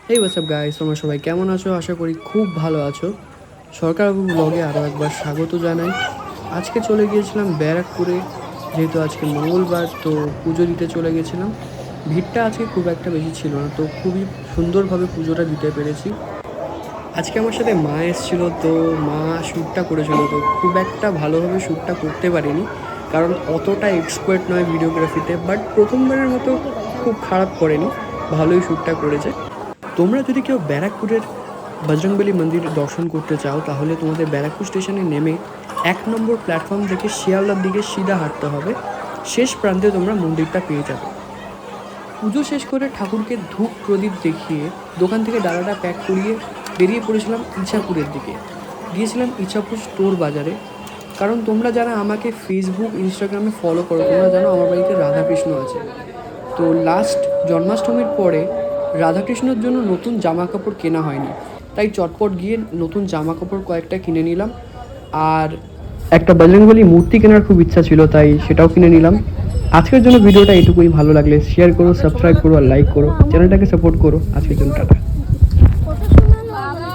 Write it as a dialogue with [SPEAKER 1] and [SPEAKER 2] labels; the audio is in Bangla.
[SPEAKER 1] হেই হোয়াটসঅ্যাপ গাইস, তোমরা সবাই কেমন আছো? আশা করি খুব ভালো আছো। সরকারবাবু ব্লগে আরও একবার স্বাগত জানাই। আজকে চলে গিয়েছিলাম ব্যারাকপুরে, যেহেতু আজকে মঙ্গলবার, তো পুজো দিতে চলে গেছিলাম। ভিড়টা আজকে খুব একটা বেশি ছিল না, তো খুবই সুন্দরভাবে পুজোটা দিতে পেরেছি। আজকে আমার সাথে মা এসেছিলো, তো মা শ্যুটটা করেছিল, তো খুব একটা ভালোভাবে শ্যুটটা করতে পারিনি, কারণ অতটা এক্সপার্ট নয় ভিডিওগ্রাফিতে। বাট প্রথমবারের মতো খুব খারাপ করেনি, ভালোই শ্যুটটা করেছে। তোমরা যদি কেউ ব্যারাকপুরের বজরংবলী মন্দির দর্শন করতে চাও, তাহলে তোমাদের ব্যারাকপুর স্টেশনে নেমে 1 নম্বর প্ল্যাটফর্ম থেকে শিয়ালদার দিকে সিধা হাঁটতে হবে। শেষ প্রান্তে তোমরা মন্দিরটা পেয়ে যাবে। পুজো শেষ করে ঠাকুরকে ধূপ প্রদীপ দেখিয়ে দোকান থেকে ডালাটা প্যাক করিয়ে বেরিয়ে পড়েছিলাম ইছাপুরের দিকে। গিয়েছিলাম ইছাপুর স্টোর বাজারে, কারণ তোমরা যারা আমাকে ফেসবুক ইনস্টাগ্রামে ফলো করো, তোমরা জানো আমার বাড়িতে রাধাকৃষ্ণ আছে। তো লাস্ট জন্মাষ্টমীর পরে রাধাকৃষ্ণর জন্য নতুন জামা কাপড় কেনা হয়নি, তাই চটপট গিয়ে নতুন জামা কাপড় কয়েকটা কিনে নিলাম। আর একটা বজরংবলী মূর্তি কেনার খুব ইচ্ছা ছিল, তাই সেটাও কিনে নিলাম। আজকের জন্য ভিডিওটা এটুকুই। ভালো লাগলে শেয়ার করো, সাবস্ক্রাইব করো আর লাইক করো, চ্যানেলটাকে সাপোর্ট করো। আজকের জন্য টাটা।